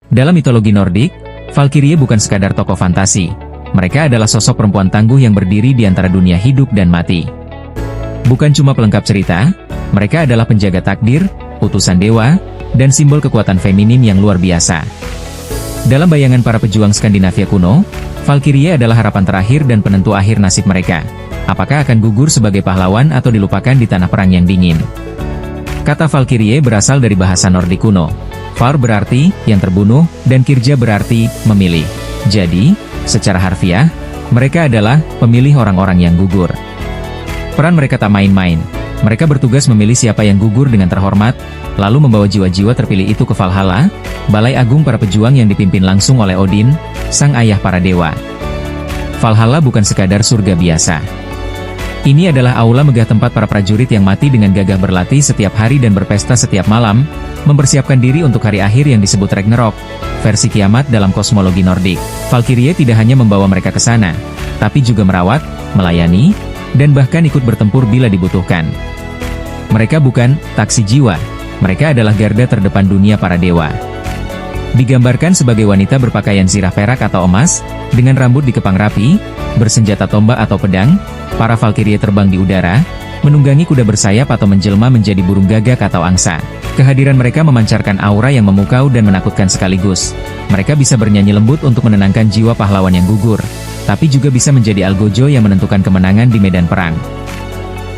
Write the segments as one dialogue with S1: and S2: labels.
S1: Dalam mitologi Nordik, Valkyrie bukan sekadar tokoh fantasi. Mereka adalah sosok perempuan tangguh yang berdiri di antara dunia hidup dan mati. Bukan cuma pelengkap cerita, mereka adalah penjaga takdir, utusan dewa, dan simbol kekuatan feminim yang luar biasa. Dalam bayangan para pejuang Skandinavia kuno, Valkyrie adalah harapan terakhir dan penentu akhir nasib mereka. Apakah akan gugur sebagai pahlawan atau dilupakan di tanah perang yang dingin? Kata Valkyrie berasal dari bahasa Nordik kuno. Var berarti yang terbunuh, dan Kirja berarti memilih. Jadi, secara harfiah, mereka adalah pemilih orang-orang yang gugur. Peran mereka tak main-main. Mereka bertugas memilih siapa yang gugur dengan terhormat, lalu membawa jiwa-jiwa terpilih itu ke Valhalla, balai agung para pejuang yang dipimpin langsung oleh Odin, sang ayah para dewa. Valhalla bukan sekadar surga biasa. Ini adalah aula megah tempat para prajurit yang mati dengan gagah berlatih setiap hari dan berpesta setiap malam, mempersiapkan diri untuk hari akhir yang disebut Ragnarok, versi kiamat dalam kosmologi Nordik. Valkyrie tidak hanya membawa mereka ke sana, tapi juga merawat, melayani, dan bahkan ikut bertempur bila dibutuhkan. Mereka bukan taksi jiwa, mereka adalah garda terdepan dunia para dewa. Digambarkan sebagai wanita berpakaian zirah perak atau emas, dengan rambut dikepang rapi, bersenjata tombak atau pedang, para Valkyrie terbang di udara, menunggangi kuda bersayap atau menjelma menjadi burung gagak atau angsa. Kehadiran mereka memancarkan aura yang memukau dan menakutkan sekaligus. Mereka bisa bernyanyi lembut untuk menenangkan jiwa pahlawan yang gugur, tapi juga bisa menjadi algojo yang menentukan kemenangan di medan perang.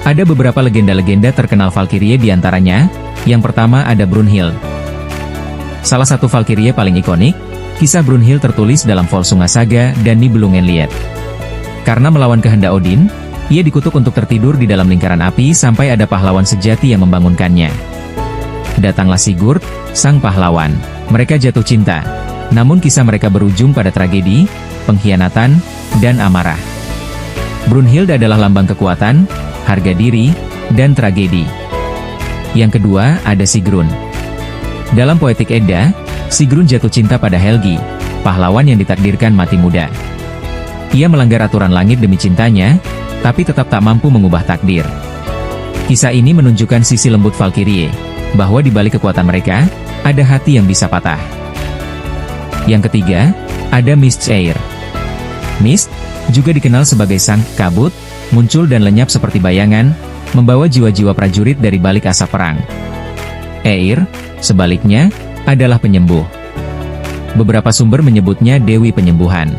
S1: Ada beberapa legenda-legenda terkenal Valkyrie diantaranya. Yang pertama ada Brunhild. Salah satu Valkyrie paling ikonik, kisah Brunhild tertulis dalam Volsunga Saga dan Nibelungenlied. Karena melawan kehendak Odin, ia dikutuk untuk tertidur di dalam lingkaran api sampai ada pahlawan sejati yang membangunkannya. Datanglah Sigurd, sang pahlawan. Mereka jatuh cinta. Namun kisah mereka berujung pada tragedi, pengkhianatan, dan amarah. Brunhild adalah lambang kekuatan, harga diri, dan tragedi. Yang kedua, ada Sigrun. Dalam Poetic Edda, Sigrun jatuh cinta pada Helgi, pahlawan yang ditakdirkan mati muda. Ia melanggar aturan langit demi cintanya, tapi tetap tak mampu mengubah takdir. Kisah ini menunjukkan sisi lembut Valkyrie, bahwa di balik kekuatan mereka, ada hati yang bisa patah. Yang ketiga, ada Mist's-Eir. Mist, juga dikenal sebagai sang kabut, muncul dan lenyap seperti bayangan, membawa jiwa-jiwa prajurit dari balik asap perang. Eir, sebaliknya, adalah penyembuh. Beberapa sumber menyebutnya Dewi Penyembuhan.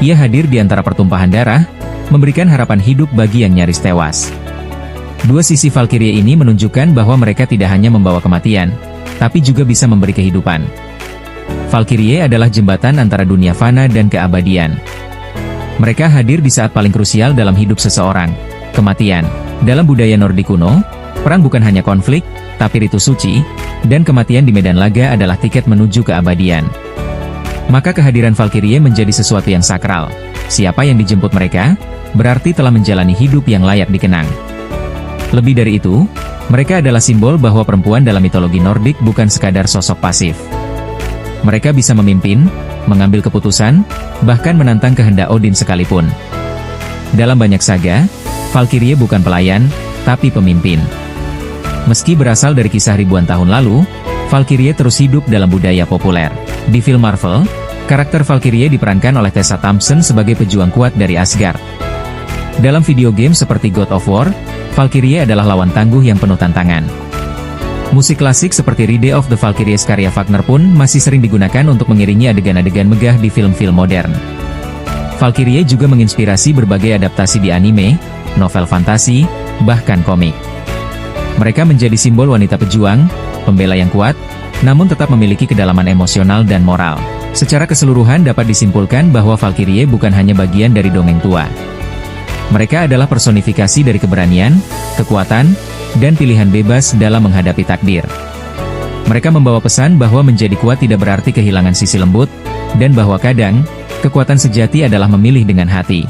S1: Ia hadir di antara pertumpahan darah, memberikan harapan hidup bagi yang nyaris tewas. Dua sisi Valkyrie ini menunjukkan bahwa mereka tidak hanya membawa kematian, tapi juga bisa memberi kehidupan. Valkyrie adalah jembatan antara dunia fana dan keabadian. Mereka hadir di saat paling krusial dalam hidup seseorang, kematian. Dalam budaya Nordik kuno, perang bukan hanya konflik, tapi ritu suci, dan kematian di medan laga adalah tiket menuju keabadian. Maka kehadiran Valkyrie menjadi sesuatu yang sakral. Siapa yang dijemput mereka, berarti telah menjalani hidup yang layak dikenang. Lebih dari itu, mereka adalah simbol bahwa perempuan dalam mitologi Nordik bukan sekadar sosok pasif. Mereka bisa memimpin, mengambil keputusan, bahkan menantang kehendak Odin sekalipun. Dalam banyak saga, Valkyrie bukan pelayan, tapi pemimpin. Meski berasal dari kisah ribuan tahun lalu, Valkyrie terus hidup dalam budaya populer. Di film Marvel, karakter Valkyrie diperankan oleh Tessa Thompson sebagai pejuang kuat dari Asgard. Dalam video game seperti God of War, Valkyrie adalah lawan tangguh yang penuh tantangan. Musik klasik seperti Ride of the Valkyries karya Wagner pun masih sering digunakan untuk mengiringi adegan-adegan megah di film-film modern. Valkyrie juga menginspirasi berbagai adaptasi di anime, novel fantasi, bahkan komik. Mereka menjadi simbol wanita pejuang, pembela yang kuat, namun tetap memiliki kedalaman emosional dan moral. Secara keseluruhan dapat disimpulkan bahwa Valkyrie bukan hanya bagian dari dongeng tua. Mereka adalah personifikasi dari keberanian, kekuatan, dan pilihan bebas dalam menghadapi takdir. Mereka membawa pesan bahwa menjadi kuat tidak berarti kehilangan sisi lembut, dan bahwa kadang, kekuatan sejati adalah memilih dengan hati.